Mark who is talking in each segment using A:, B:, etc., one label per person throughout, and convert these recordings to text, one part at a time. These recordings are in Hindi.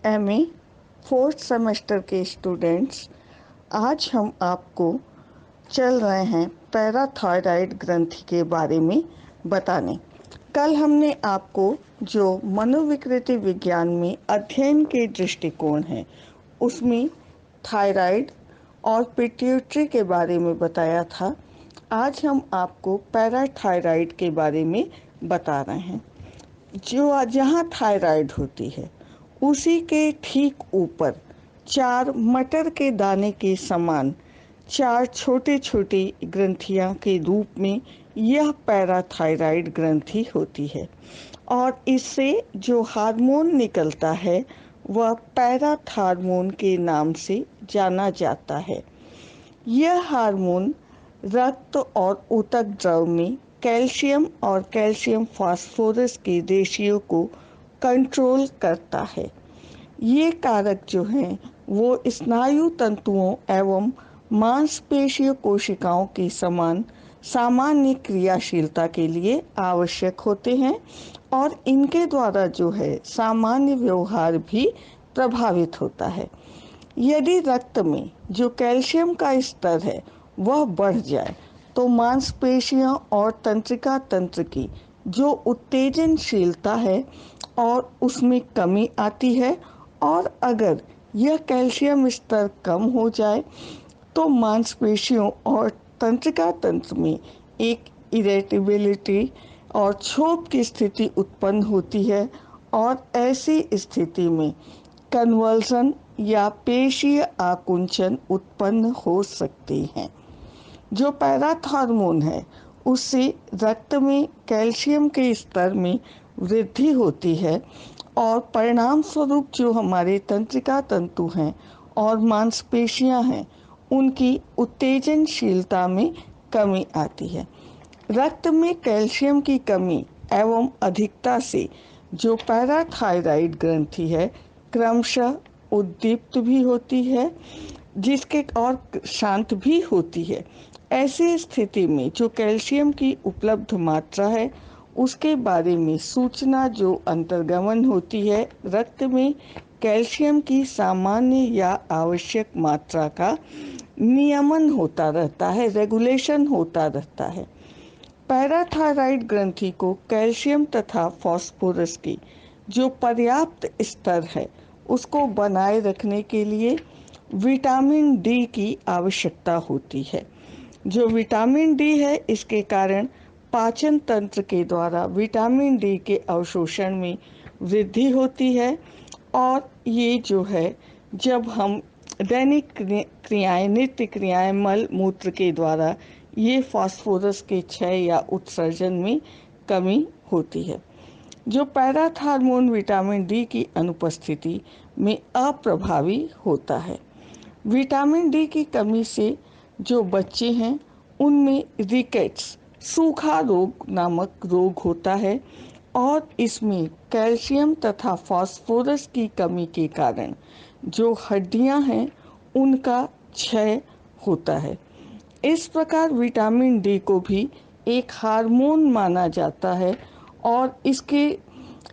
A: एमए फोर्थ सेमेस्टर के स्टूडेंट्स, आज हम आपको चल रहे हैं पैराथायराइड ग्रंथि के बारे में बताने। कल हमने आपको जो मनोविकृति विज्ञान में अध्ययन के दृष्टिकोण हैं उसमें थायराइड और पिट्यूटरी के बारे में बताया था। आज हम आपको पैराथायराइड के बारे में बता रहे हैं। जो जहाँ थायराइड होती है उसी के ठीक ऊपर 4 मटर के दाने के समान 4 छोटे छोटे ग्रंथियां के रूप में यह पैराथायराइड ग्रंथि होती है और इससे जो हार्मोन निकलता है वह पैराथार्मोन के नाम से जाना जाता है। यह हार्मोन रक्त और ऊतक द्रव में कैल्शियम और कैल्शियम फास्फोरस के रेशियो को कंट्रोल करता है। ये कारक जो हैं वो स्नायु तंतुओं एवं मांसपेशीय कोशिकाओं के समान सामान्य क्रियाशीलता के लिए आवश्यक होते हैं और इनके द्वारा जो है सामान्य व्यवहार भी प्रभावित होता है। यदि रक्त में जो कैल्शियम का स्तर है वह बढ़ जाए तो मांसपेशियां और तंत्रिका तंत्र की जो उत्तेजनशीलता है और उसमें कमी आती है और अगर यह कैल्शियम स्तर कम हो जाए तो मांसपेशियों और तंत्रिका तंत्र में एक इरिटेबिलिटी और क्षोभ की स्थिति उत्पन्न होती है और ऐसी स्थिति में कन्वर्जन या पेशीय आकुंचन उत्पन्न हो सकते हैं। जो पैराथार्मोन है उससे रक्त में कैल्शियम के स्तर में वृद्धि होती है और परिणाम स्वरूप जो हमारे तंत्रिका तंतु हैं और मांसपेशियां हैं उनकी उत्तेजनशीलता में कमी आती है। रक्त में कैल्शियम की कमी एवं अधिकता से जो पैराथायराइड ग्रंथि है क्रमशः उद्दीप्त भी होती है जिसके और शांत भी होती है। ऐसी स्थिति में जो कैल्शियम की उपलब्ध मात्रा है उसके बारे में सूचना जो अंतर्गमन होती है रक्त में कैल्शियम की सामान्य या आवश्यक मात्रा का नियमन होता रहता है, रेगुलेशन होता रहता है। पैराथायराइड ग्रंथि को कैल्शियम तथा फास्फोरस की जो पर्याप्त स्तर है उसको बनाए रखने के लिए विटामिन डी की आवश्यकता होती है। जो विटामिन डी है इसके कारण पाचन तंत्र के द्वारा विटामिन डी के अवशोषण में वृद्धि होती है और ये जो है जब हम दैनिक क्रियाएं नित्य क्रियाएं मल मूत्र के द्वारा ये फास्फोरस के क्षय या उत्सर्जन में कमी होती है। जो पैराथार्मोन विटामिन डी की अनुपस्थिति में अप्रभावी होता है। विटामिन डी की कमी से जो बच्चे हैं उनमें रिकेट्स सूखा रोग नामक रोग होता है और इसमें कैल्शियम तथा फास्फोरस की कमी के कारण जो हड्डियां हैं उनका क्षय होता है। इस प्रकार विटामिन डी को भी एक हार्मोन माना जाता है और इसके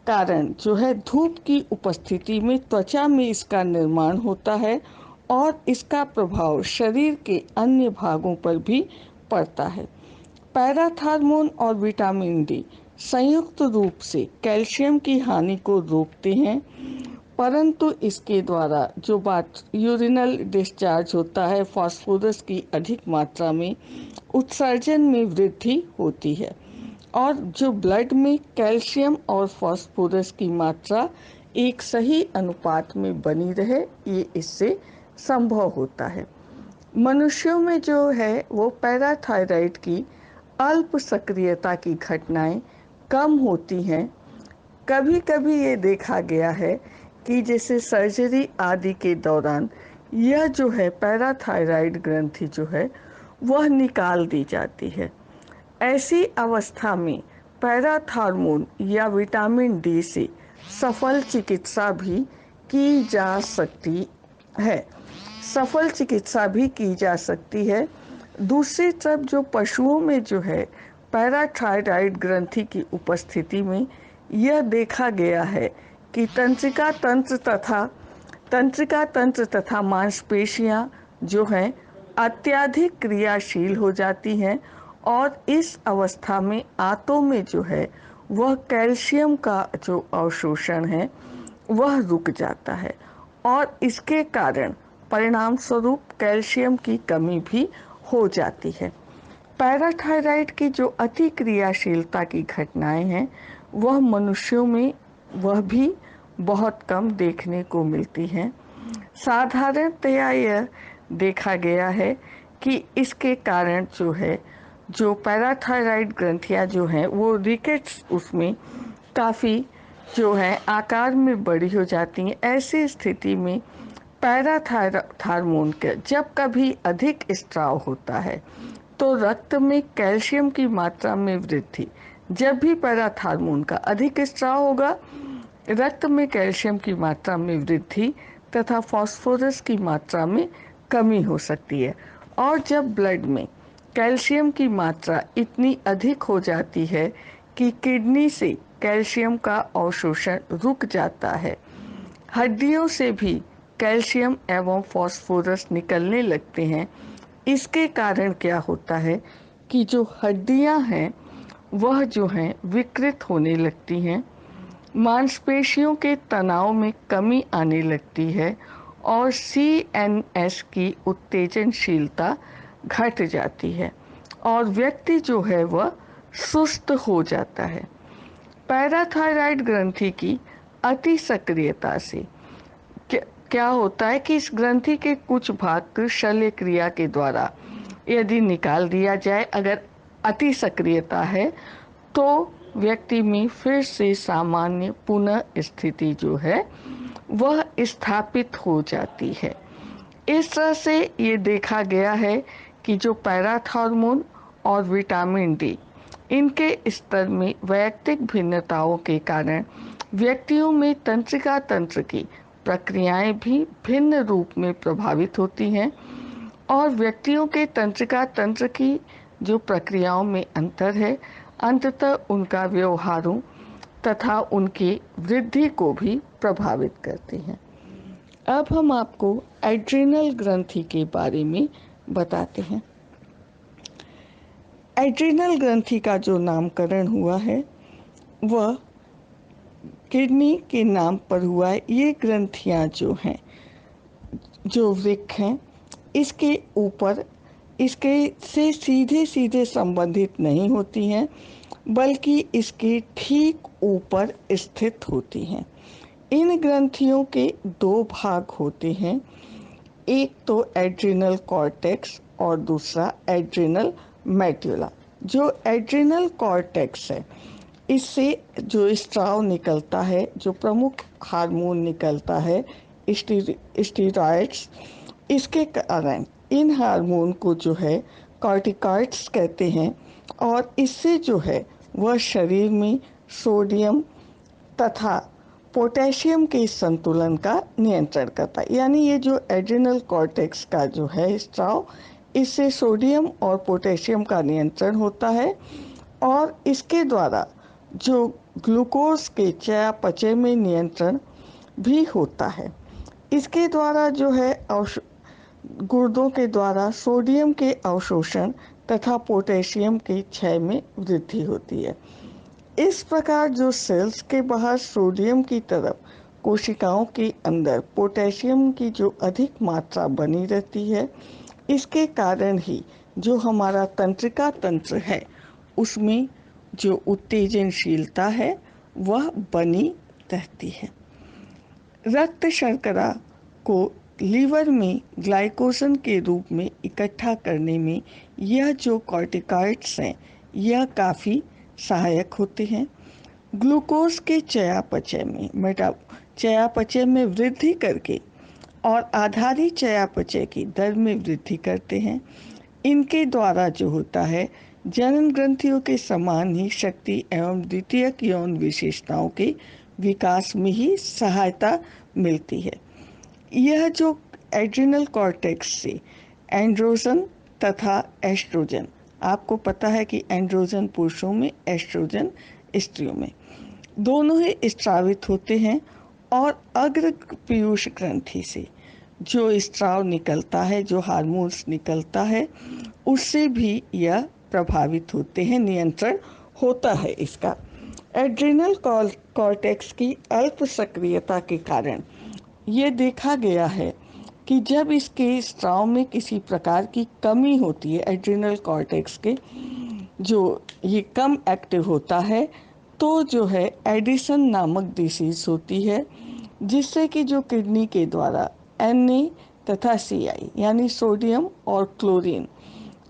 A: कारण जो है धूप की उपस्थिति में त्वचा में इसका निर्माण होता है और इसका प्रभाव शरीर के अन्य भागों पर भी पड़ता है। पैराथार्मोन और विटामिन डी संयुक्त रूप से कैल्शियम की हानि को रोकते हैं, परंतु इसके द्वारा जो बात यूरिनल डिस्चार्ज होता है फास्फोरस की अधिक मात्रा में उत्सर्जन में वृद्धि होती है और जो ब्लड में कैल्शियम और फास्फोरस की मात्रा एक सही अनुपात में बनी रहे ये इससे संभव होता है। मनुष्यों में जो है वो पैराथायराइड की अल्प सक्रियता की घटनाएं कम होती हैं। कभी कभी ये देखा गया है कि जैसे सर्जरी आदि के दौरान यह जो है पैराथायराइड ग्रंथि जो है वह निकाल दी जाती है। ऐसी अवस्था में पैराथार्मोन या विटामिन डी से सफल चिकित्सा भी की जा सकती है। दूसरी तरफ जो पशुओं में जो है पैराथायराइड ग्रंथि की उपस्थिति में यह देखा गया है कि तंत्रिका तंत्र तथा मांसपेशियां जो हैं अत्यधिक क्रियाशील हो जाती हैं और इस अवस्था में आंतों में जो है वह कैल्शियम का जो अवशोषण है वह रुक जाता है और इसके कारण परिणाम स्वरूप कैल्शियम की कमी भी हो जाती है। पैराथायराइड की जो अति क्रियाशीलता की घटनाएं हैं वह मनुष्यों में वह भी बहुत कम देखने को मिलती हैं। साधारणतया यह देखा गया है कि इसके कारण जो है जो पैराथायराइड ग्रंथियां जो हैं वो रिकेट्स उसमें काफ़ी जो है आकार में बड़ी हो जाती हैं। ऐसी स्थिति में पैराथायरमोन के जब कभी अधिक स्त्राव होता है तो रक्त में कैल्शियम की मात्रा में वृद्धि, जब भी पैराथायरमोन का अधिक स्त्राव होगा रक्त में कैल्शियम की मात्रा में वृद्धि तथा फास्फोरस की मात्रा में कमी हो सकती है। और जब ब्लड में कैल्शियम की मात्रा इतनी अधिक हो जाती है कि किडनी से कैल्शियम का अवशोषण रुक जाता है, हड्डियों से भी कैल्शियम एवं फास्फोरस निकलने लगते हैं। इसके कारण क्या होता है कि जो हड्डियां हैं वह जो हैं विकृत होने लगती हैं, मांसपेशियों के तनाव में कमी आने लगती है और CNS की उत्तेजनशीलता घट जाती है और व्यक्ति जो है वह सुस्त हो जाता है। पैराथायराइड ग्रंथि की अति सक्रियता से क्या होता है कि इस ग्रंथि के कुछ भाग शल्य क्रिया के द्वारा यदि निकाल दिया जाए, अगर अति सक्रियता है तो व्यक्ति में फिर से सामान्य पुनः स्थिति जो है वह स्थापित हो जाती है। इस तरह से ये देखा गया है कि जो पैराथायरमोन और विटामिन डी इनके स्तर में वैयक्तिक भिन्नताओं के कारण व्यक्तियों में तंत्रिका तंत्र की प्रक्रियाएं भी भिन्न रूप में प्रभावित होती हैं और व्यक्तियों के तंत्रिका तंत्र की जो प्रक्रियाओं में अंतर है अंततः उनका व्यवहारों तथा उनकी वृद्धि को भी प्रभावित करती हैं। अब हम आपको एड्रिनल ग्रंथि के बारे में बताते हैं। एड्रिनल ग्रंथि का जो नामकरण हुआ है वह किडनी के नाम पर हुआ है। ये ग्रंथियां जो हैं, जो वृक्क हैं, इसके ऊपर इसके से सीधे सीधे संबंधित नहीं होती हैं बल्कि इसके ठीक ऊपर स्थित होती हैं। इन ग्रंथियों के दो भाग होते हैं, एक तो एड्रिनल कॉर्टेक्स और दूसरा एड्रिनल मेडुला। जो एड्रिनल कॉर्टेक्स है इससे जो स्त्राव निकलता है, जो प्रमुख हार्मोन निकलता है स्टीरॉयड्स, इसके कारण इन हार्मोन को जो है कॉर्टिकॉइड्स कहते हैं और इससे जो है वह शरीर में सोडियम तथा पोटेशियम के संतुलन का नियंत्रण करता है। यानी ये जो एड्रिनल कॉर्टेक्स का जो है स्त्राव, इससे सोडियम और पोटेशियम का नियंत्रण होता है और इसके द्वारा जो ग्लूकोज के चयापचय में नियंत्रण भी होता है। इसके द्वारा जो है गुर्दों के द्वारा सोडियम के अवशोषण तथा पोटेशियम के क्षय में वृद्धि होती है। इस प्रकार जो सेल्स के बाहर सोडियम की तरफ कोशिकाओं के अंदर पोटेशियम की जो अधिक मात्रा बनी रहती है, इसके कारण ही जो हमारा तंत्रिका तंत्र है उसमें जो उत्तेजनशीलता है वह बनी रहती है। रक्त शर्करा को लीवर में ग्लाइकोजन के रूप में इकट्ठा करने में यह जो कॉर्टिकॉइड्स हैं यह काफ़ी सहायक होते हैं। ग्लूकोज के चयापचय में वृद्धि करके और आधारी चयापचय की दर में वृद्धि करते हैं। इनके द्वारा जो होता है जनन ग्रंथियों के समान ही शक्ति एवं द्वितीयक यौन विशेषताओं के विकास में ही सहायता मिलती है। यह जो एड्रिनल कॉर्टेक्स से एंड्रोजन तथा एस्ट्रोजन, आपको पता है कि एंड्रोजन पुरुषों में, एस्ट्रोजन स्त्रियों में, दोनों ही स्त्रावित होते हैं और अग्र पीयूष ग्रंथि से जो स्त्राव निकलता है, जो हार्मोन्स निकलता है, उससे भी यह प्रभावित होते हैं, नियंत्रण होता है इसका। एड्रिनल कॉर्टेक्स की अल्प सक्रियता के कारण ये देखा गया है कि जब इसके स्त्राव में किसी प्रकार की कमी होती है, एड्रिनल कॉर्टेक्स के जो ये कम एक्टिव होता है, तो जो है एडिसन नामक डिसीज होती है, जिससे कि जो किडनी के द्वारा Na तथा Ci यानी सोडियम और क्लोरीन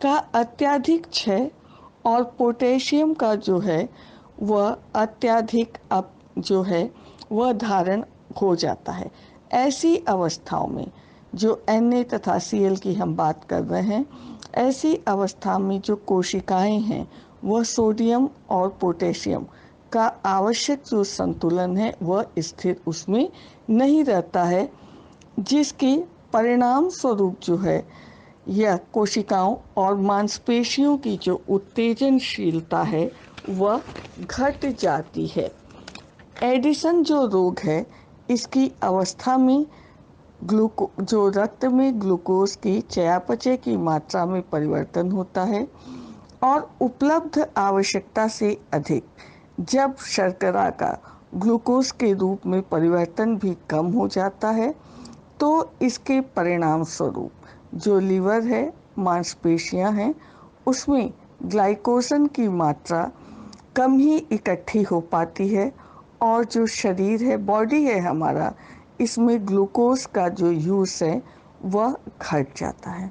A: का अत्यधिक क्षय और पोटेशियम का जो है वह अत्यधिक जो है वह धारण हो जाता है। ऐसी अवस्थाओं में जो Na तथा Cl की हम बात कर रहे हैं, ऐसी अवस्था में जो कोशिकाएं हैं वह सोडियम और पोटेशियम का आवश्यक जो संतुलन है वह स्थिर उसमें नहीं रहता है, जिसके परिणाम स्वरूप जो है यह कोशिकाओं और मांसपेशियों की जो उत्तेजनशीलता है वह घट जाती है। एडिसन जो रोग है, इसकी अवस्था में जो रक्त में ग्लूकोज की चयापचय की मात्रा में परिवर्तन होता है और उपलब्ध आवश्यकता से अधिक जब शर्करा का ग्लूकोज के रूप में परिवर्तन भी कम हो जाता है, तो इसके परिणाम स्वरूप जो लीवर है, मांसपेशियां हैं, उसमें ग्लाइकोजन की मात्रा कम ही इकट्ठी हो पाती है और जो शरीर है, बॉडी है हमारा, इसमें ग्लूकोज का जो यूज़ है वह घट जाता है।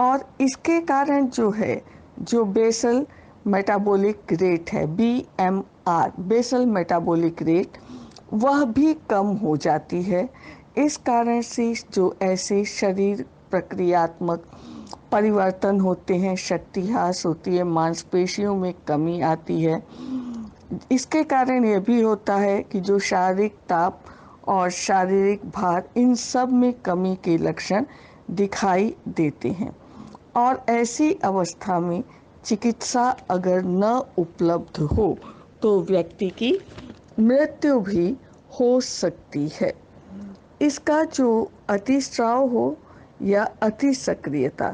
A: और इसके कारण जो है जो बेसल मेटाबॉलिक रेट है, BMR बेसल मेटाबॉलिक रेट, वह भी कम हो जाती है। इस कारण से जो ऐसे शरीर प्रक्रियात्मक परिवर्तन होते हैं, शक्ति ह्रास होती है, मांसपेशियों में कमी आती है। इसके कारण यह भी होता है कि जो शारीरिक ताप और शारीरिक भार, इन सब में कमी के लक्षण दिखाई देते हैं। और ऐसी अवस्था में चिकित्सा अगर न उपलब्ध हो तो व्यक्ति की मृत्यु भी हो सकती है। इसका जो अतिस्राव हो या अति सक्रियता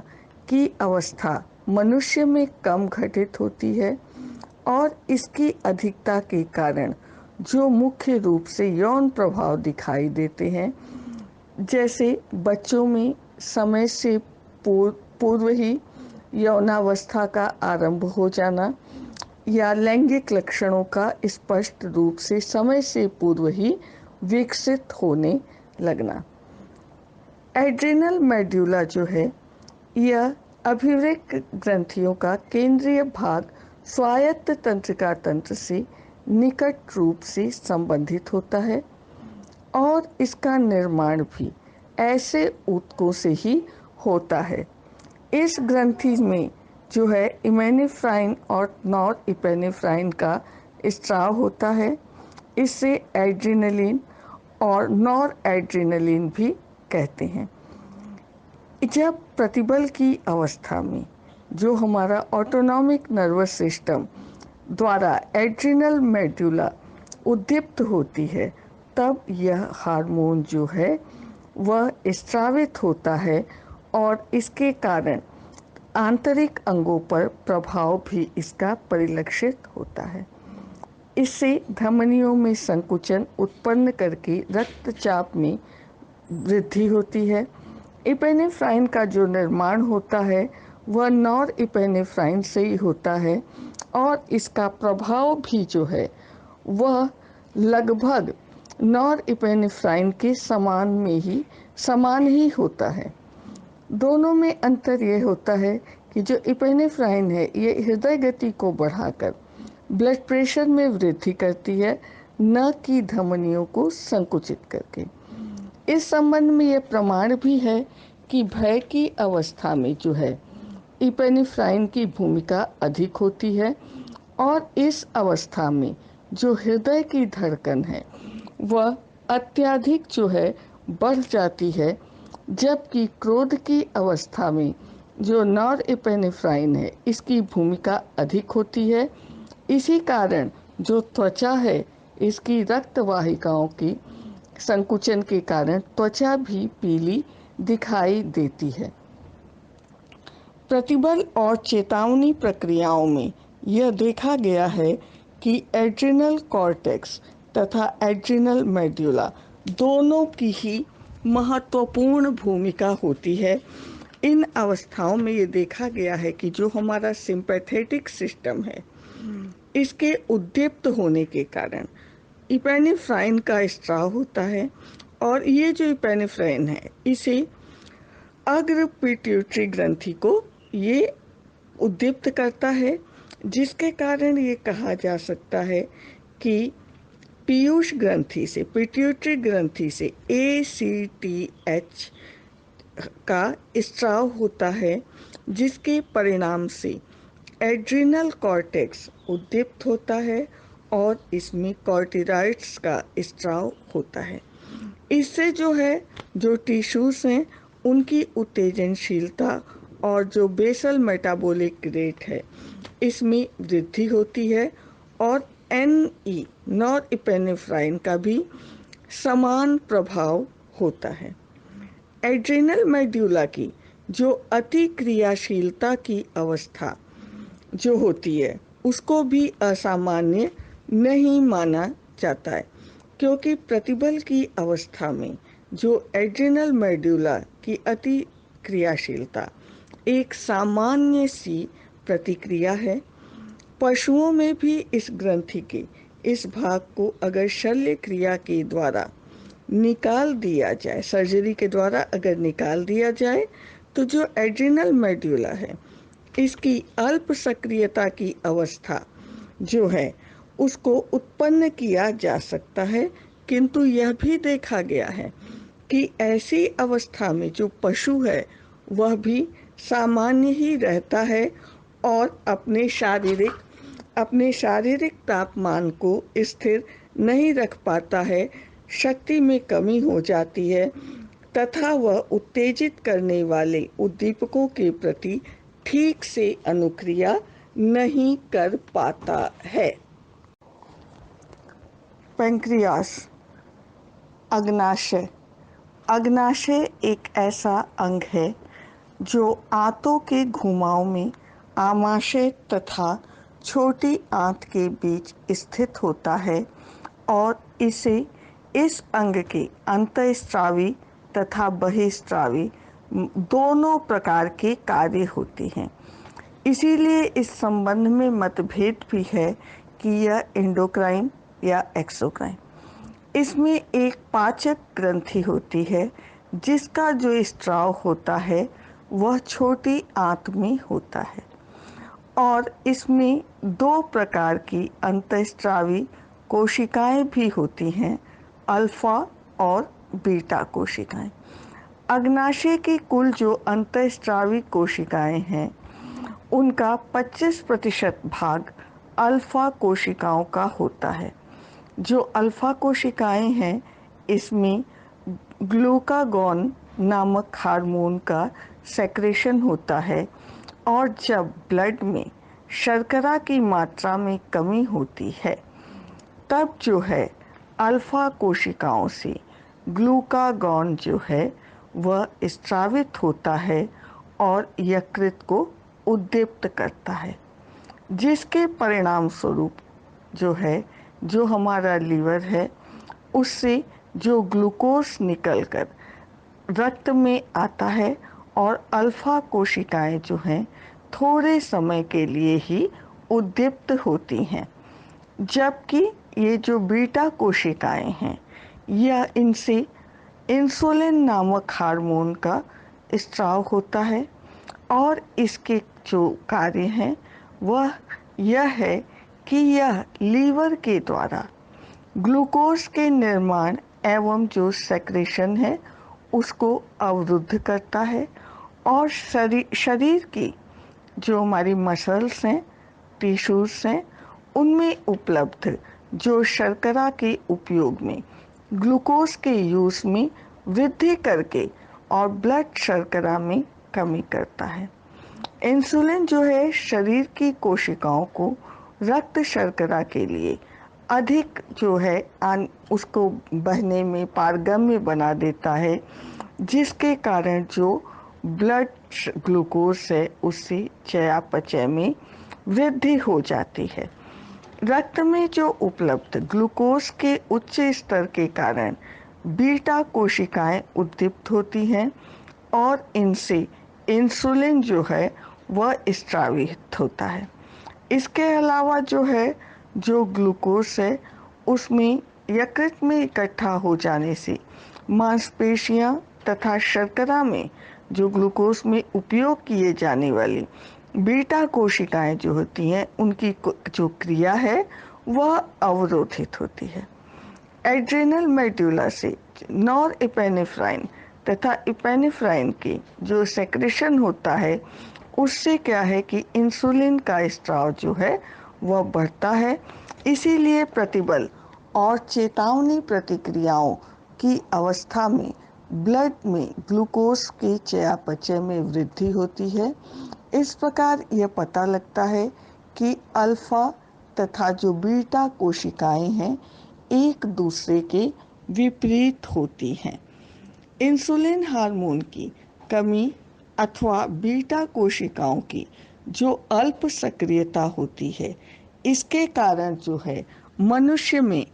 A: की अवस्था मनुष्य में कम घटित होती है और इसकी अधिकता के कारण जो मुख्य रूप से यौन प्रभाव दिखाई देते हैं, जैसे बच्चों में समय से पूर्व ही यौनावस्था का आरंभ हो जाना या लैंगिक लक्षणों का स्पष्ट रूप से समय से पूर्व ही विकसित होने लगना। एड्रिनल मेड्यूला जो है, यह अभिवृक्क ग्रंथियों का केंद्रीय भाग स्वायत्त तंत्रिका तंत्र से निकट रूप से संबंधित होता है और इसका निर्माण भी ऐसे ऊतकों से ही होता है। इस ग्रंथि में जो है इमेनेफ्राइन और नॉर इपेनेफ्राइन का स्त्राव होता है। इससे एड्रिनलिन और नॉर एड्रिनलिन भी कहते हैं। जब प्रतिबल की अवस्था में जो हमारा ऑटोनॉमिक नर्वस सिस्टम द्वारा एड्रिनल मेड्यूला उद्दीप्त होती है, तब यह हार्मोन जो है वह स्रावित होता है और इसके कारण आंतरिक अंगों पर प्रभाव भी इसका परिलक्षित होता है। इससे धमनियों में संकुचन उत्पन्न करके रक्तचाप में वृद्धि होती है। इपेनेफ्राइन का जो निर्माण होता है वह नॉर इपेनेफ्राइन से ही होता है और इसका प्रभाव भी जो है वह लगभग नॉर इपेनेफ्राइन के समान ही होता है। दोनों में अंतर यह होता है कि जो इपेनेफ्राइन है ये हृदय गति को बढ़ाकर ब्लड प्रेशर में वृद्धि करती है, न कि धमनियों को संकुचित करके। इस संबंध में यह प्रमाण भी है कि भय की अवस्था में जो है इपेनेफ्राइन की भूमिका अधिक होती है और इस अवस्था में जो हृदय की धड़कन है वह अत्यधिक जो है बढ़ जाती है, जबकि क्रोध की अवस्था में जो नॉर इपेनेफ्राइन है इसकी भूमिका अधिक होती है। इसी कारण जो त्वचा है इसकी रक्त वाहिकाओं की संकुचन के कारण त्वचा भी पीली दिखाई देती है। प्रतिबल और चेतावनी प्रक्रियाओं में यह देखा गया है कि एड्रिनल कॉर्टेक्स तथा एड्रिनल मेडुला दोनों की ही महत्वपूर्ण भूमिका होती है। इन अवस्थाओं में ये देखा गया है कि जो हमारा सिंपैथेटिक सिस्टम है, इसके उद्दीप्त होने के कारण इपेनेफ्राइन का स्त्राव होता है, और ये जो इपेनेफ्राइन है इसे अग्र पिट्यूटरी ग्रंथि को ये उद्दीप्त करता है, जिसके कारण ये कहा जा सकता है कि पीयूष ग्रंथि से, पिट्यूटरी ग्रंथि से ACTH का स्त्राव होता है, जिसके परिणाम से एड्रिनल कॉर्टेक्स उद्दीप्त होता है और इसमें कॉर्टिकॉइड्स का स्त्राव होता है। इससे जो है, जो टिश्यूज हैं उनकी उत्तेजनशीलता और जो बेसल मेटाबॉलिक रेट है इसमें वृद्धि होती है, और NE नॉरएपिनेफ्राइन का भी समान प्रभाव होता है। एड्रिनल मेडुला की जो अति क्रियाशीलता की अवस्था जो होती है उसको भी असामान्य नहीं माना जाता है, क्योंकि प्रतिबल की अवस्था में जो एड्रिनल मेडुला की अति क्रियाशीलता एक सामान्य सी प्रतिक्रिया है। पशुओं में भी इस ग्रंथि के इस भाग को अगर शल्य क्रिया के द्वारा निकाल दिया जाए, सर्जरी के द्वारा अगर निकाल दिया जाए, तो जो एड्रिनल मेडुला है इसकी अल्प सक्रियता की अवस्था जो है उसको उत्पन्न किया जा सकता है। किंतु यह भी देखा गया है कि ऐसी अवस्था में जो पशु है वह भी सामान्य ही रहता है और अपने शारीरिक तापमान को स्थिर नहीं रख पाता है, शक्ति में कमी हो जाती है तथा वह उत्तेजित करने वाले उद्दीपकों के प्रति ठीक से अनुक्रिया नहीं कर पाता है। पैंक्रियास, अग्नाशय। अग्नाशय एक ऐसा अंग है जो आंतों के घुमाव में आमाशय तथा छोटी आंत के बीच स्थित होता है, और इस अंग के अंतःस्रावी तथा बहिःस्रावी दोनों प्रकार के कार्य होते हैं। इसीलिए इस संबंध में मतभेद भी है कि यह एंडोक्राइन या एक्सोक्राइन। इसमें एक पाचक ग्रंथि होती है जिसका जो स्त्राव होता है वह छोटी आंत में होता है, और इसमें दो प्रकार की अंतःस्रावी कोशिकाएं भी होती हैं, अल्फा और बीटा कोशिकाएं। अग्नाशय की कुल जो अंतःस्रावी कोशिकाएं हैं उनका 25% भाग अल्फा कोशिकाओं का होता है। जो अल्फा कोशिकाएं हैं इसमें ग्लूकागॉन नामक हार्मोन का सेक्रेशन होता है, और जब ब्लड में शर्करा की मात्रा में कमी होती है तब जो है अल्फा कोशिकाओं से ग्लूकागॉन जो है वह स्रावित होता है और यकृत को उद्दीप्त करता है, जिसके परिणाम स्वरूप जो है, जो हमारा लीवर है उससे जो ग्लूकोज निकलकर रक्त में आता है, और अल्फा कोशिकाएं जो हैं थोड़े समय के लिए ही उद्दीप्त होती हैं, जबकि ये जो बीटा कोशिकाएं हैं यह इनसे इंसुलिन नामक हार्मोन का स्राव होता है, और इसके जो कार्य हैं वह यह है कि यह लीवर के द्वारा ग्लूकोज के निर्माण एवं जो सेक्रेशन है उसको अवरुद्ध करता है, और शरीर की जो हमारी मसल्स हैं, टिश्यूज हैं, उनमें उपलब्ध जो शर्करा के उपयोग में ग्लूकोज के यूज में वृद्धि करके और ब्लड शर्करा में कमी करता है। इंसुलिन जो है शरीर की कोशिकाओं को रक्त शर्करा के लिए अधिक जो है उसको बहने में पारगम्य बना देता है, जिसके कारण जो ब्लड ग्लूकोज है उससे चयापचय में वृद्धि हो जाती है। रक्त में जो उपलब्ध ग्लूकोज के उच्च स्तर के कारण बीटा कोशिकाएं उद्दीप्त होती हैं और इनसे इंसुलिन जो है वह स्रावित होता है। इसके अलावा जो है जो ग्लूकोज है उसमें यकृत में इकट्ठा हो जाने से मांसपेशियां तथा शर्करा में जो ग्लूकोज में उपयोग किए जाने वाली बीटा कोशिकाएं जो होती हैं उनकी जो क्रिया है वह अवरोधित होती है। एड्रेनल मेडुला से नॉर एपेनेफ्राइन तथा एपेनेफ्राइन की जो सेक्रेशन होता है उससे क्या है कि इंसुलिन का स्राव जो है वह बढ़ता है। इसीलिए प्रतिबल और चेतावनी प्रतिक्रियाओं की अवस्था में ब्लड में ग्लूकोज के चयापचय में वृद्धि होती है। इस प्रकार यह पता लगता है कि अल्फा तथा जो बीटा कोशिकाएं हैं एक दूसरे के विपरीत होती हैं। इंसुलिन हार्मोन की कमी अथवा बीटा कोशिकाओं की जो अल्प सक्रियता होती है, इसके कारण जो है मनुष्य में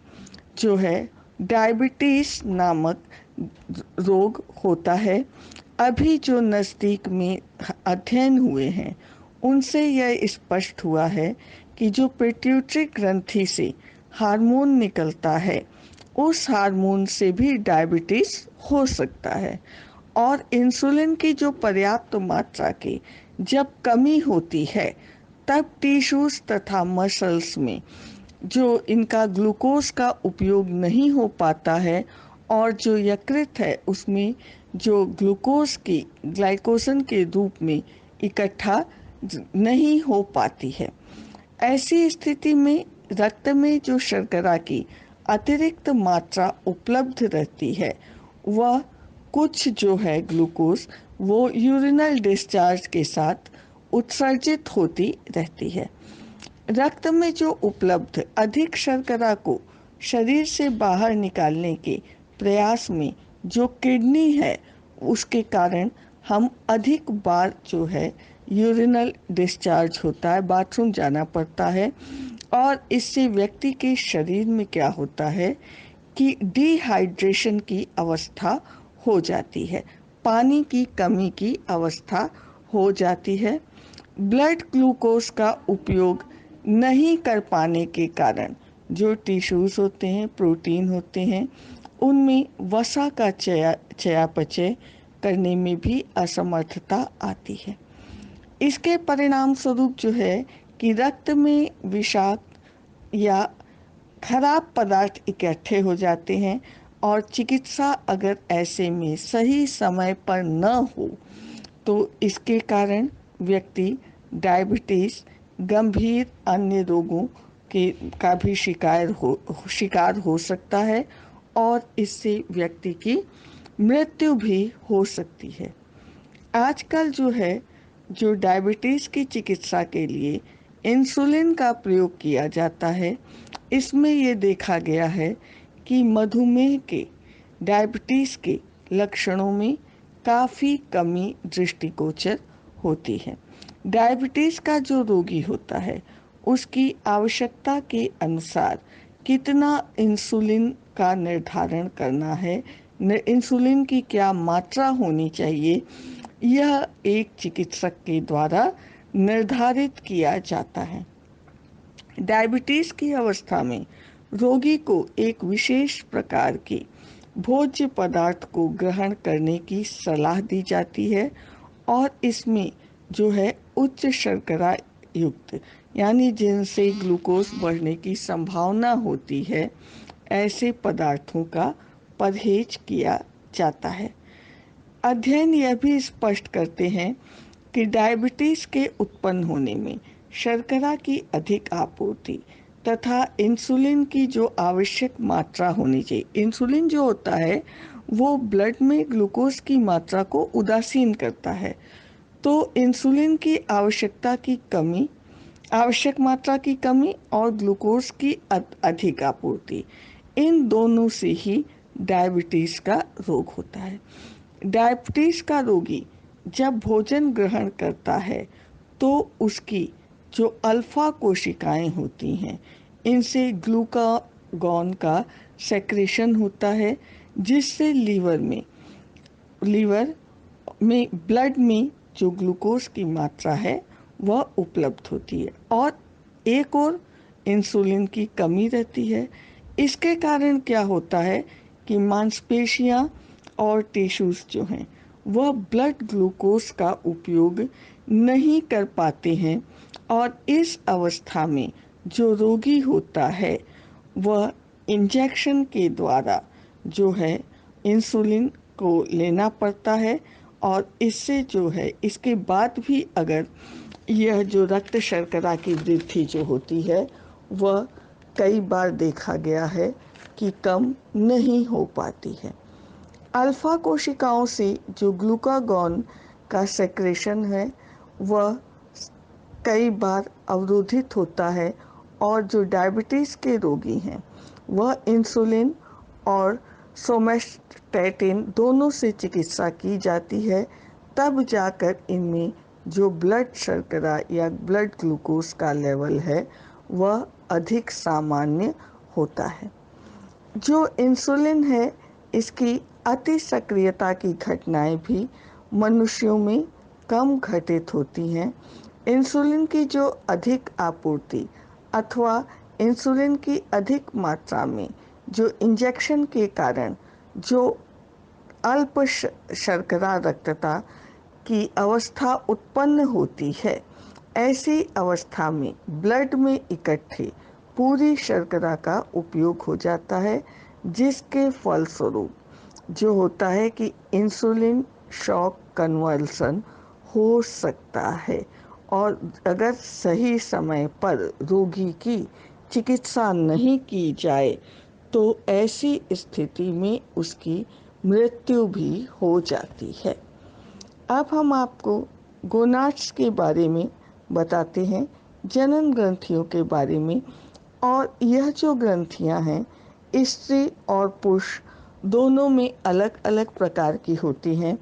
A: जो है डायबिटीज नामक रोग होता है। अभी जो नज़दीक में अध्ययन हुए हैं उनसे यह स्पष्ट हुआ है कि जो पिट्यूटरी ग्रंथि से हार्मोन निकलता है उस हार्मोन से भी डायबिटीज हो सकता है। और इंसुलिन की जो पर्याप्त मात्रा की जब कमी होती है तब टिश्यूज तथा मसल्स में जो इनका ग्लूकोज का उपयोग नहीं हो पाता है और जो यकृत है उसमें जो ग्लूकोज की ग्लाइकोजन के रूप में इकट्ठा नहीं हो पाती है। ऐसी स्थिति में रक्त में जो शर्करा की अतिरिक्त मात्रा उपलब्ध रहती है वह कुछ जो है ग्लूकोज वो यूरिनल डिस्चार्ज के साथ उत्सर्जित होती रहती है। रक्त में जो उपलब्ध अधिक शर्करा को शरीर से बाहर निकालने के प्रयास में जो किडनी है उसके कारण हम अधिक बार जो है यूरिनल डिस्चार्ज होता है, बाथरूम जाना पड़ता है। और इससे व्यक्ति के शरीर में क्या होता है कि डिहाइड्रेशन की अवस्था हो जाती है, पानी की कमी की अवस्था हो जाती है। ब्लड ग्लूकोज का उपयोग नहीं कर पाने के कारण जो टिश्यूज होते हैं, प्रोटीन होते हैं, उनमें वसा का चयापचय करने में भी असमर्थता आती है। इसके परिणाम स्वरूप जो है कि रक्त में विषाक्त या खराब पदार्थ इकट्ठे हो जाते हैं और चिकित्सा अगर ऐसे में सही समय पर न हो तो इसके कारण व्यक्ति डायबिटीज गंभीर अन्य रोगों का भी शिकार हो सकता है और इससे व्यक्ति की मृत्यु भी हो सकती है। आजकल जो है जो डायबिटीज की चिकित्सा के लिए इंसुलिन का प्रयोग किया जाता है, इसमें ये देखा गया है कि मधुमेह के डायबिटीज के लक्षणों में काफ़ी कमी दृष्टिगोचर होती है। डायबिटीज का जो रोगी होता है उसकी आवश्यकता के अनुसार कितना इंसुलिन का निर्धारण करना है, इंसुलिन की क्या मात्रा होनी चाहिए, यह एक चिकित्सक के द्वारा निर्धारित किया जाता है। डायबिटीज की अवस्था में रोगी को एक विशेष प्रकार के भोज्य पदार्थ को ग्रहण करने की सलाह दी जाती है और इसमें जो है उच्च शर्करा युक्त यानी जिनसे ग्लूकोज बढ़ने की संभावना होती है ऐसे पदार्थों का परहेज किया जाता है। अध्ययन यह भी स्पष्ट करते हैं कि डायबिटीज के उत्पन्न होने में शर्करा की अधिक आपूर्ति तथा इंसुलिन की जो आवश्यक मात्रा होनी चाहिए, इंसुलिन जो होता है वो ब्लड में ग्लूकोज की मात्रा को उदासीन करता है, तो इंसुलिन की आवश्यकता की कमी आवश्यक मात्रा की कमी और ग्लूकोज की अधिक आपूर्ति, इन दोनों से ही डायबिटीज का रोग होता है। डायबिटीज का रोगी जब भोजन ग्रहण करता है तो उसकी जो अल्फा कोशिकाएं होती हैं, इनसे ग्लूकागॉन का सेक्रेशन होता है, जिससे लीवर में ब्लड में जो ग्लूकोज की मात्रा है वह उपलब्ध होती है, और एक और इंसुलिन की कमी रहती है। इसके कारण क्या होता है कि मांसपेशियां और टिश्यूज जो हैं वह ब्लड ग्लूकोज का उपयोग नहीं कर पाते हैं, और इस अवस्था में जो रोगी होता है वह इंजेक्शन के द्वारा जो है इंसुलिन को लेना पड़ता है, और इससे जो है इसके बाद भी अगर यह जो रक्त शर्करा की वृद्धि जो होती है वह कई बार देखा गया है कि कम नहीं हो पाती है। अल्फा कोशिकाओं से जो ग्लूकागॉन का सेक्रेशन है वह कई बार अवरोधित होता है, और जो डायबिटीज़ के रोगी हैं वह इंसुलिन और सोमेस्टेटिन दोनों से चिकित्सा की जाती है, तब जाकर इनमें जो ब्लड शर्करा या ब्लड ग्लूकोज का लेवल है वह अधिक सामान्य होता है। जो इंसुलिन है इसकी अति सक्रियता की घटनाएं भी मनुष्यों में कम घटित होती हैं। इंसुलिन की जो अधिक आपूर्ति अथवा इंसुलिन की अधिक मात्रा में जो इंजेक्शन के कारण जो अल्प शर्करा रक्तता की अवस्था उत्पन्न होती है, ऐसी अवस्था में ब्लड में इकट्ठे पूरी शर्करा का उपयोग हो जाता है, जिसके फलस्वरूप जो होता है कि इंसुलिन शॉक कन्वर्सन हो सकता है, और अगर सही समय पर रोगी की चिकित्सा नहीं की जाए तो ऐसी स्थिति में उसकी मृत्यु भी हो जाती है। अब हम आपको गोनाड्स के बारे में बताते हैं, जनन ग्रंथियों के बारे में। और यह जो ग्रंथियां हैं स्त्री और पुरुष दोनों में अलग अलग प्रकार की होती हैं,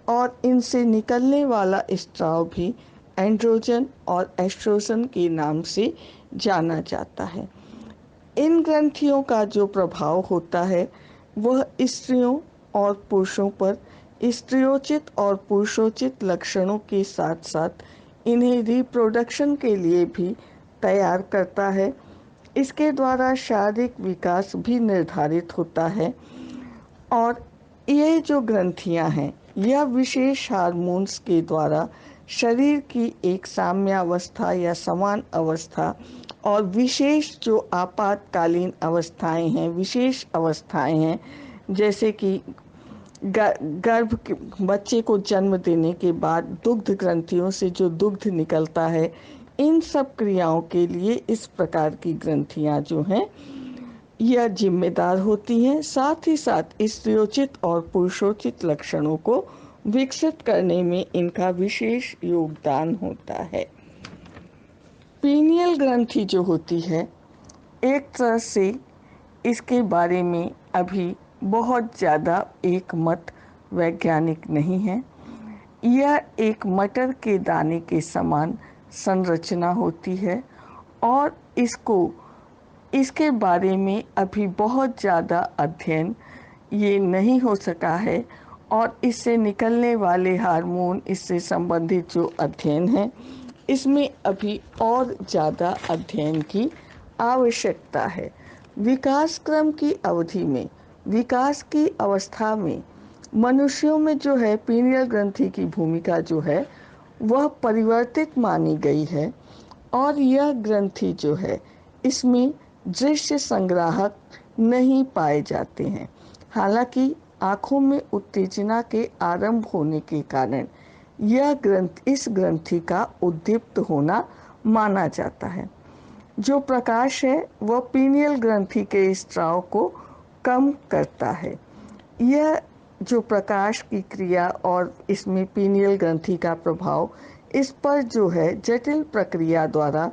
A: और इनसे निकलने वाला स्त्राव भी एंड्रोजन और एस्ट्रोजन के नाम से जाना जाता है। इन ग्रंथियों का जो प्रभाव होता है वह स्त्रियों और पुरुषों पर स्त्रियोचित और पुरुषोचित लक्षणों के साथ साथ इन्हें रिप्रोडक्शन के लिए भी तैयार करता है। इसके द्वारा शारीरिक विकास भी निर्धारित होता है, और ये जो ग्रंथियां हैं यह विशेष हार्मोन्स के द्वारा शरीर की एक साम्यावस्था या समान अवस्था और विशेष जो आपातकालीन अवस्थाएं हैं, विशेष अवस्थाएं हैं, जैसे कि गर्भ बच्चे को जन्म देने के बाद दुग्ध ग्रंथियों से जो दुग्ध निकलता है, इन सब क्रियाओं के लिए इस प्रकार की ग्रंथियां जो हैं यह जिम्मेदार होती हैं। साथ ही साथ स्त्रियोचित और पुरुषोचित लक्षणों को विकसित करने में इनका विशेष योगदान होता है। पीनियल ग्रंथि जो होती है, एक तरह से इसके बारे में अभी बहुत ज़्यादा एक मत वैज्ञानिक नहीं है। यह एक मटर के दाने के समान संरचना होती है, और इसके बारे में अभी बहुत ज़्यादा अध्ययन ये नहीं हो सका है, और इससे निकलने वाले हार्मोन, इससे संबंधित जो अध्ययन है, इसमें अभी और ज़्यादा अध्ययन की आवश्यकता है। विकास क्रम की अवधि में, विकास की अवस्था में मनुष्यों में जो है पीनियल ग्रंथि की भूमिका जो है वह परिवर्तित मानी गई है, और यह ग्रंथि जो है इसमें दृश्य संग्राहक नहीं पाए जाते हैं। हालांकि आँखों में उत्तेजना के आरंभ होने के कारण इस ग्रंथि का उद्दीप्त होना माना जाता है। जो प्रकाश है वह पीनियल ग्रंथि के स्त्राव को कम करता है। यह जो प्रकाश की क्रिया और इसमें पीनियल ग्रंथि का प्रभाव, इस पर जो है जटिल प्रक्रिया द्वारा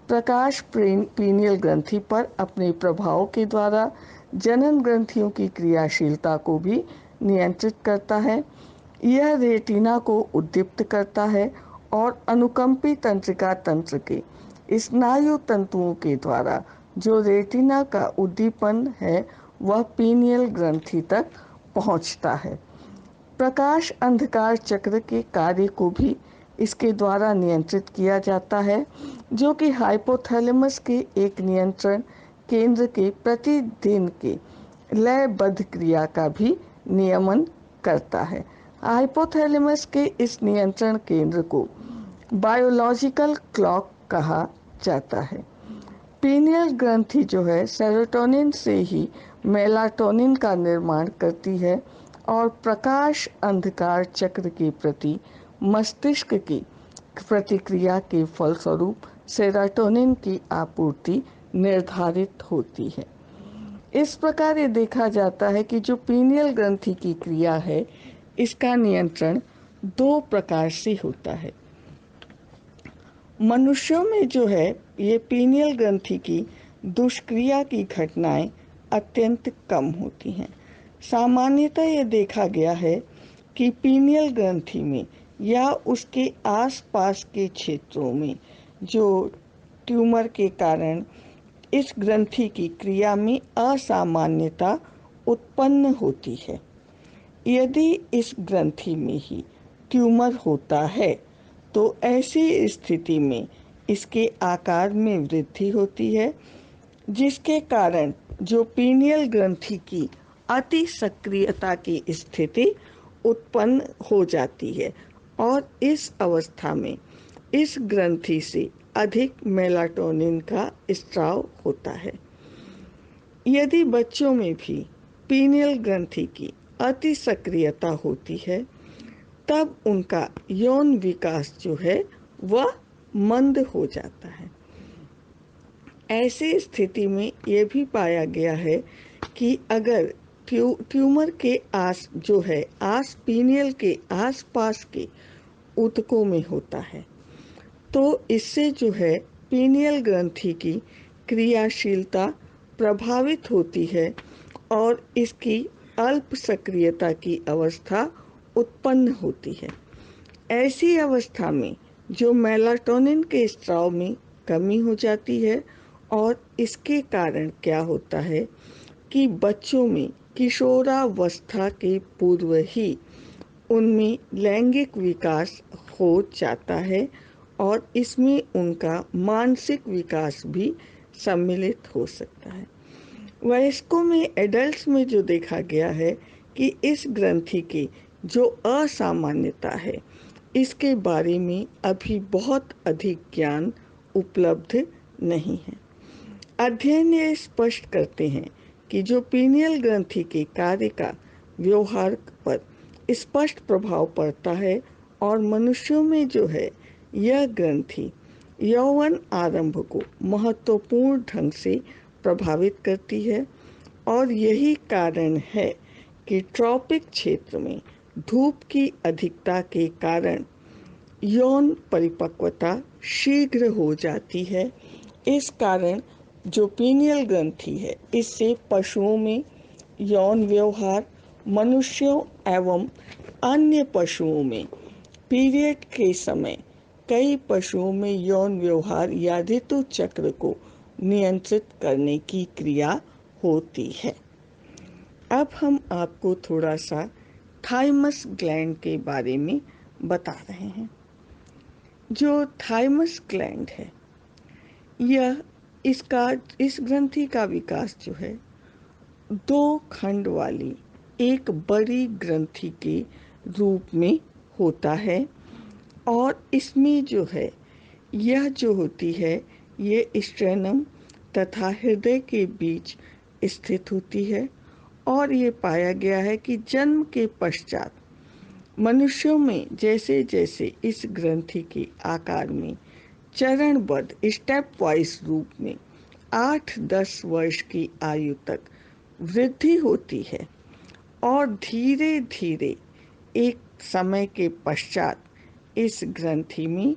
A: प्रकाश पीनियल ग्रंथि पर अपने प्रभाव के द्वारा जनन ग्रंथियों की क्रियाशीलता को भी नियंत्रित करता है। यह रेटिना को उद्दीप्त करता है और अनुकंपी तंत्रिका तंत्र के स्नायु तंतुओं के द्वारा जो रेटिना का उद्दीपन है वह पीनियल ग्रंथि तक पहुंचता है। प्रकाश अंधकार चक्र के कार्य को भी इसके द्वारा नियंत्रित किया जाता है, जो कि हाइपोथैलेमस के एक नियंत्रण केंद्र के प्रतिदिन के लयबद्ध क्रिया का भी नियमन करता है। हाइपोथैलेमस के इस नियंत्रण केंद्र को बायोलॉजिकल क्लॉक कहा जाता है। पीनियल ग्रंथि जो है सेरोटोनिन से ही मेलाटोनिन का निर्माण करती है और प्रकाश अंधकार चक्र के प्रति मस्तिष्क की प्रतिक्रिया के फलस्वरूप सेरोटोनिन की आपूर्ति निर्धारित होती है। इस प्रकार ये देखा जाता है कि जो पीनियल ग्रंथि की क्रिया है इसका नियंत्रण दो प्रकार से होता है। मनुष्यों में जो है ये पीनियल ग्रंथि की दुष्क्रिया की घटनाएं अत्यंत कम होती हैं। सामान्यतः ये देखा गया है कि पीनियल ग्रंथि में या उसके आसपास के क्षेत्रों में जो ट्यूमर के कारण इस ग्रंथि की क्रिया में असामान्यता उत्पन्न होती है। यदि इस ग्रंथि में ही ट्यूमर होता है तो ऐसी स्थिति में इसके आकार में वृद्धि होती है, जिसके कारण जो पीनियल ग्रंथि की अति सक्रियता की स्थिति उत्पन्न हो जाती है और इस अवस्था में इस ग्रंथि से अधिक मेलाटोनिन का स्राव होता है। यदि बच्चों में भी पीनियल ग्रंथि की अति सक्रियता होती है तब उनका यौन विकास जो है वह मंद हो जाता है। ऐसी स्थिति में यह भी पाया गया है कि अगर ट्यूमर के पीनियल के आसपास के ऊतकों में होता है तो इससे जो है पीनियल ग्रंथि की क्रियाशीलता प्रभावित होती है और इसकी अल्प सक्रियता की अवस्था उत्पन्न होती है। ऐसी अवस्था में जो मेलाटोनिन के स्राव में कमी हो जाती है और इसके कारण क्या होता है कि बच्चों में किशोरावस्था के पूर्व ही उनमें लैंगिक विकास हो जाता है और इसमें उनका मानसिक विकास भी सम्मिलित हो सकता है। वयस्कों में एडल्ट्स में जो देखा गया है कि इस ग्रंथि की जो असामान्यता है इसके बारे में अभी बहुत अधिक ज्ञान उपलब्ध नहीं है। अध्ययन ये स्पष्ट करते हैं कि जो पीनियल ग्रंथि के कार्य का व्यवहार पर स्पष्ट प्रभाव पड़ता है और मनुष्यों में जो है यह ग्रंथि यौवन आरंभ को महत्वपूर्ण ढंग से प्रभावित करती है और यही कारण है कि ट्रॉपिक क्षेत्र में धूप की अधिकता के कारण यौन परिपक्वता शीघ्र हो जाती है। इस कारण जो पीनियल ग्रंथि है इससे पशुओं में यौन व्यवहार, मनुष्यों एवं अन्य पशुओं में पीरियड के समय कई पशुओं में यौन व्यवहार या ऋतु चक्र को नियंत्रित करने की क्रिया होती है। अब हम आपको थोड़ा सा थाइमस ग्लैंड के बारे में बता रहे हैं। जो थाइमस ग्लैंड है यह इस ग्रंथि का विकास जो है दो खंड वाली एक बड़ी ग्रंथि के रूप में होता है और इसमें जो है यह जो होती है ये स्ट्रेनम तथा हृदय के बीच स्थित होती है और ये पाया गया है कि जन्म के पश्चात मनुष्यों में जैसे जैसे इस ग्रंथि के आकार में चरणबद्ध स्टेप वाइज रूप में 8-10 वर्ष की आयु तक वृद्धि होती है और धीरे धीरे एक समय के पश्चात इस ग्रंथि में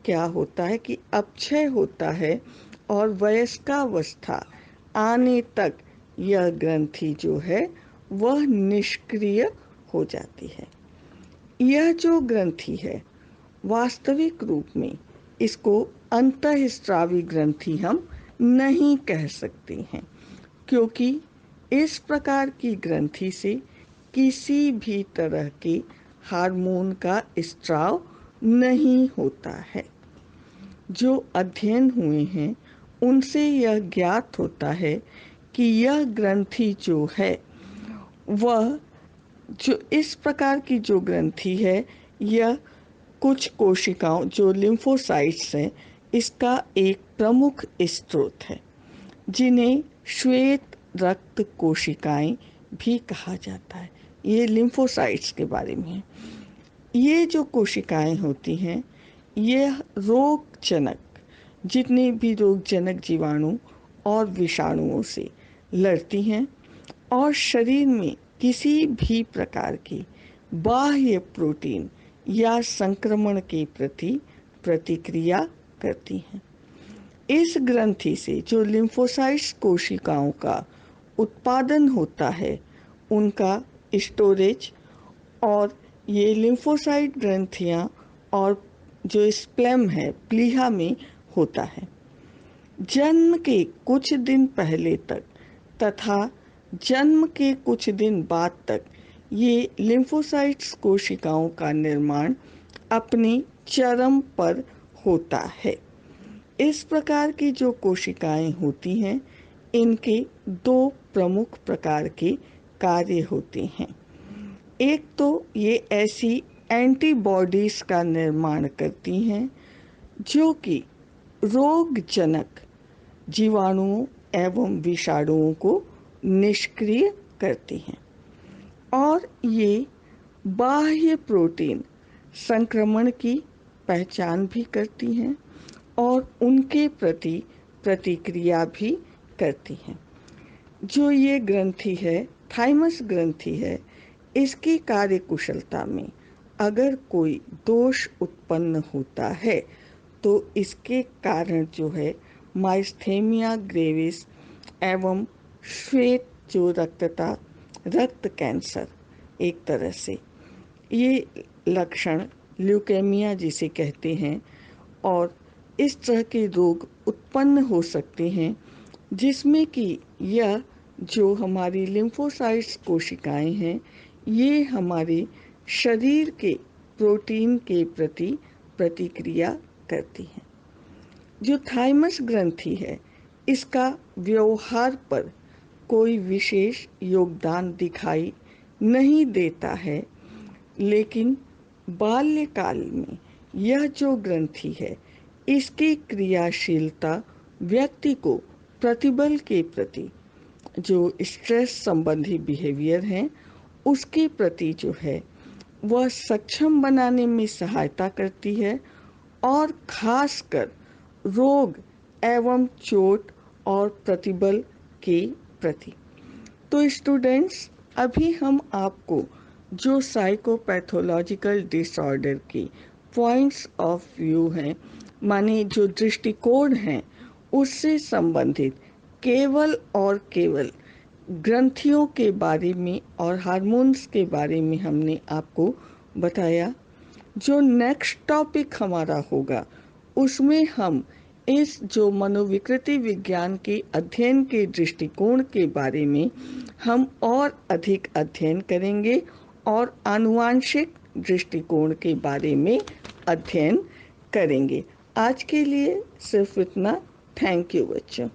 A: क्या होता है कि अपक्षय होता है और वयस्कावस्था आने तक यह ग्रंथि जो है वह निष्क्रिय हो जाती है। यह जो ग्रंथि है वास्तविक रूप में इसको अंतःस्रावी ग्रंथि हम नहीं कह सकते हैं, क्योंकि इस प्रकार की ग्रंथि से किसी भी तरह के हार्मोन का स्त्राव नहीं होता है। जो अध्ययन हुए हैं उनसे यह ज्ञात होता है कि यह ग्रंथि जो है वह जो इस प्रकार की जो ग्रंथि है यह कुछ कोशिकाओं जो लिम्फोसाइट्स हैं इसका एक प्रमुख स्रोत है, जिन्हें श्वेत रक्त कोशिकाएं भी कहा जाता है। ये लिम्फोसाइट्स के बारे में है। ये जो कोशिकाएं होती हैं यह रोगजनक जितने भी रोगजनक जीवाणु और विषाणुओं से लड़ती हैं और शरीर में किसी भी प्रकार की बाह्य प्रोटीन या संक्रमण के प्रति प्रतिक्रिया करती हैं। इस ग्रंथि से जो लिम्फोसाइट्स कोशिकाओं का उत्पादन होता है उनका स्टोरेज और ये लिम्फोसाइट ग्रंथियां और जो स्प्लेम है प्लीहा में होता है। जन्म के कुछ दिन पहले तक तथा जन्म के कुछ दिन बाद तक ये लिम्फोसाइट्स कोशिकाओं का निर्माण अपने चरम पर होता है। इस प्रकार की जो कोशिकाएं होती हैं इनके दो प्रमुख प्रकार के कार्य होते हैं। एक तो ये ऐसी एंटीबॉडीज का निर्माण करती हैं जो कि रोगजनक जीवाणुओं एवं विषाणुओं को निष्क्रिय करती हैं और ये बाह्य प्रोटीन संक्रमण की पहचान भी करती हैं और उनके प्रति प्रतिक्रिया भी करती हैं। जो ये ग्रंथि है थाइमस ग्रंथि है, इसकी कार्यकुशलता में अगर कोई दोष उत्पन्न होता है तो इसके कारण जो है माइस्थेमिया ग्रेविस एवं श्वेत जो रक्तता रक्त कैंसर एक तरह से ये लक्षण ल्यूकेमिया जिसे कहते हैं और इस तरह के रोग उत्पन्न हो सकते हैं, जिसमें कि यह जो हमारी लिम्फोसाइट्स कोशिकाएं हैं ये हमारे शरीर के प्रोटीन के प्रति प्रतिक्रिया करती हैं। जो थाइमस ग्रंथि है इसका व्यवहार पर कोई विशेष योगदान दिखाई नहीं देता है, लेकिन बाल्यकाल में यह जो ग्रंथि है इसकी क्रियाशीलता व्यक्ति को प्रतिबल के प्रति जो स्ट्रेस संबंधी बिहेवियर हैं उसके प्रति जो है वह सक्षम बनाने में सहायता करती है और खासकर रोग एवं चोट और प्रतिबल के प्रति। तो स्टूडेंट्स, अभी हम आपको जो साइकोपैथोलॉजिकल डिसऑर्डर के पॉइंट्स ऑफ व्यू हैं, माने जो दृष्टिकोण हैं, उससे संबंधित केवल और केवल ग्रंथियों के बारे में और हार्मोन्स के बारे में हमने आपको बताया। जो नेक्स्ट टॉपिक हमारा होगा उसमें हम इस जो मनोविकृति विज्ञान के अध्ययन के दृष्टिकोण के बारे में हम और अधिक अध्ययन करेंगे और आनुवांशिक दृष्टिकोण के बारे में अध्ययन करेंगे। आज के लिए सिर्फ इतना। थैंक यू बच्चों।